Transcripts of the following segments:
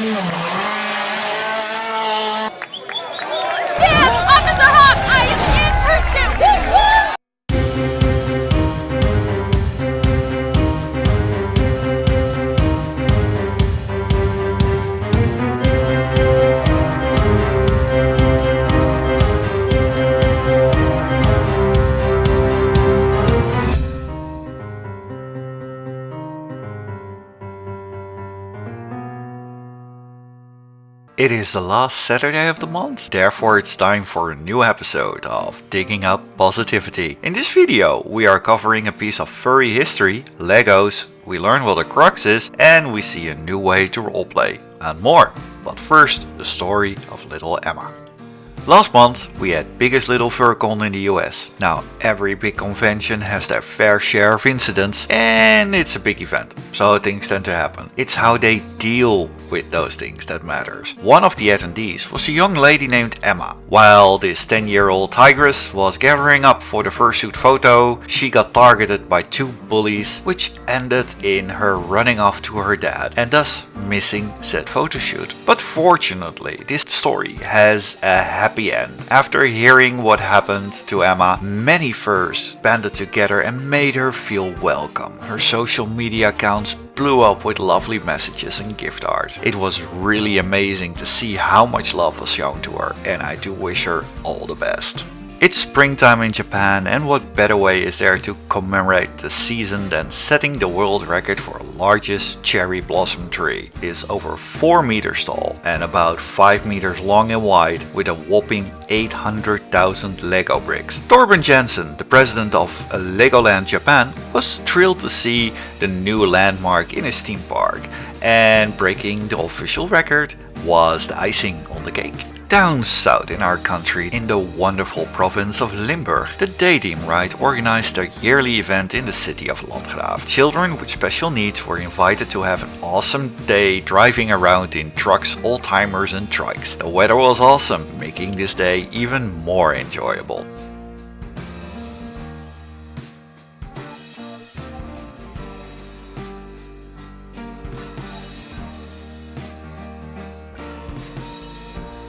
Dibs! Officer Hawk! I am in pursuit! Woo woo! It is the last Saturday of the month, therefore it's time for a new episode of Digging Up Positivity. In this video we are covering a piece of furry history, Legos, we learn what a crux is, and we see a new way to roleplay, and more. But first, the story of little Emma. Last month we had biggest little furcon in the US. Now every big convention has their fair share of incidents and it's a big event, so things tend to happen. It's how they deal with those things that matters. One of the attendees was a young lady named Emma. While this 10-year-old tigress was gathering up for the fursuit photo, she got targeted by two bullies, which ended in her running off to her dad and thus missing said photo shoot. But fortunately this story has a happy end. After hearing what happened to Emma, many furs banded together and made her feel welcome. Her social media accounts blew up with lovely messages and gift art. It was really amazing to see how much love was shown to her, and I do wish her all the best. It's springtime in Japan, and what better way is there to commemorate the season than setting the world record for the largest cherry blossom tree. It is over 4 meters tall and about 5 meters long and wide, with a whopping 800,000 Lego bricks. Torben Jensen, the president of Legoland Japan, was thrilled to see the new landmark in his theme park, and breaking the official record was the icing on the cake. Down south in our country, in the wonderful province of Limburg, the Dreamride organized their yearly event in the city of Landgraaf. Children with special needs were invited to have an awesome day driving around in trucks, old-timers and trikes. The weather was awesome, making this day even more enjoyable.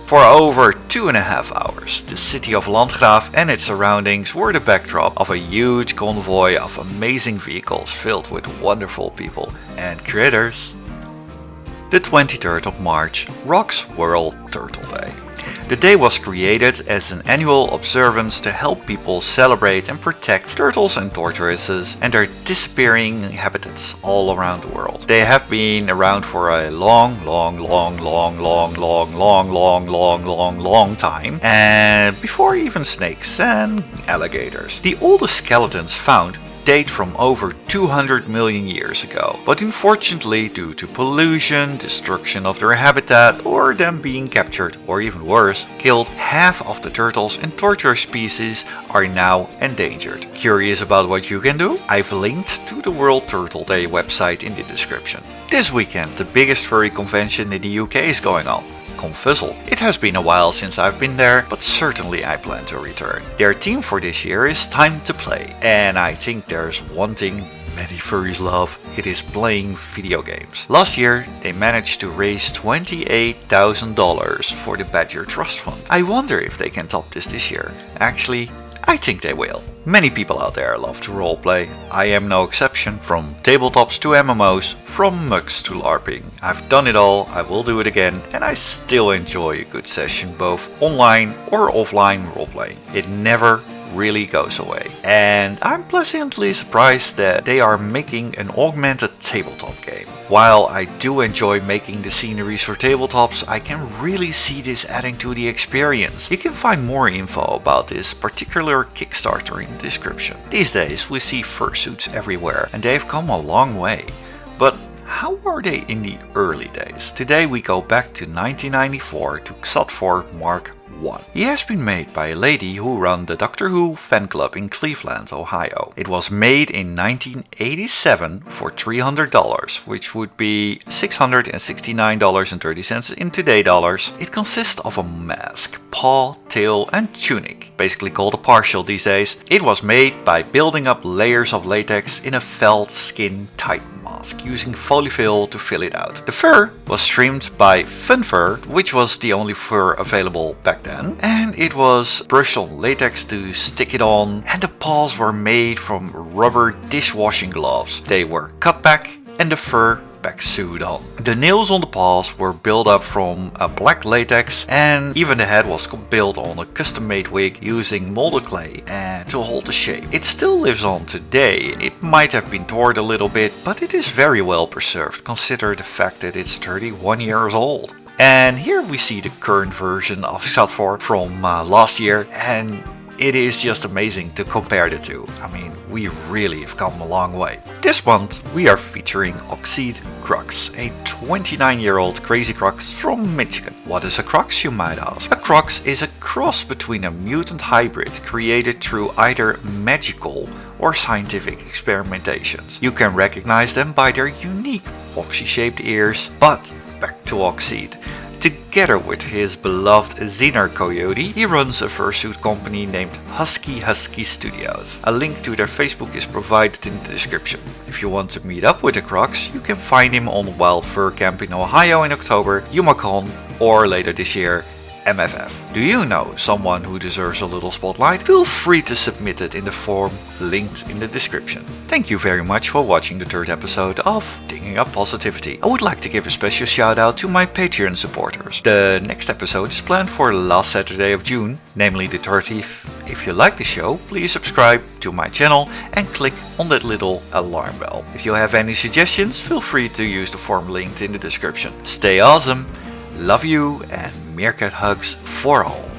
For over 2.5 hours, the city of Landgraaf and its surroundings were the backdrop of a huge convoy of amazing vehicles filled with wonderful people and critters. The 23rd of March, rocks World Turtle Day. The day was created as an annual observance to help people celebrate and protect turtles and tortoises and their disappearing habitats all around the world. They have been around for a long time, and before even snakes and alligators. The oldest skeletons found date from over 200 million years ago, but unfortunately due to pollution, destruction of their habitat, or them being captured, or even worse, killed, half of the turtles and tortoise species are now endangered. Curious about what you can do? I've linked to the World Turtle Day website in the description. This weekend the biggest furry convention in the UK is going on. Confuzzled. It has been a while since I've been there, but certainly I plan to return. Their theme for this year is Time to Play, and I think there's one thing many furries love, it is playing video games. Last year they managed to raise $28,000 for the Badger Trust Fund. I wonder if they can top this year. Actually, I think they will. Many people out there love to roleplay. I am no exception. From tabletops to MMOs, from mugs to LARPing. I've done it all, I will do it again, and I still enjoy a good session both online or offline roleplaying. It never really goes away. And I'm pleasantly surprised that they are making an augmented tabletop game. While I do enjoy making the sceneries for tabletops, I can really see this adding to the experience. You can find more info about this particular Kickstarter in the description. These days we see fursuits everywhere and they've come a long way. But how were they in the early days? Today we go back to 1994 to Xzadfor Mark I. He has been made by a lady who ran the Doctor Who fan club in Cleveland, Ohio. It was made in 1987 for $300, which would be $669.30 in today's dollars. It consists of a mask, paw, tail and tunic, basically called a partial these days. It was made by building up layers of latex in a felt skin tighten. mask using polyfill to fill it out. The fur was streamed by Funfur, which was the only fur available back then, and it was brushed on latex to stick it on, and the paws were made from rubber dishwashing gloves. They were cut back and the fur back sewed on. The nails on the paws were built up from a black latex, and even the head was built on a custom made wig using molded clay to hold the shape. It still lives on today. It might have been torn a little bit, but it is very well preserved, consider the fact that it's 31 years old. And here we see the current version of Xzadfor from last year, and it is just amazing to compare the two. I mean, we really have come a long way. This month we are featuring Oxide Crocs, a 29-year-old crazy crocs from Michigan. What is a crocs, you might ask? A crocs is a cross between a mutant hybrid created through either magical or scientific experimentations. You can recognize them by their unique boxy-shaped ears, but back to Oxide. Together with his beloved Zener Coyote, he runs a fursuit company named Husky Studios. A link to their Facebook is provided in the description. If you want to meet up with the crocs, you can find him on Wild Fur Camp in Ohio in October, YumaCon, or later this year, MFF. Do you know someone who deserves a little spotlight? Feel free to submit it in the form linked in the description. Thank you very much for watching the third episode of Digging Up Positivity. I would like to give a special shout out to my Patreon supporters. The next episode is planned for the last Saturday of June, namely the 30th. If you like the show, please subscribe to my channel and click on that little alarm bell. If you have any suggestions, feel free to use the form linked in the description. Stay awesome, love you, and meerkat hugs for all.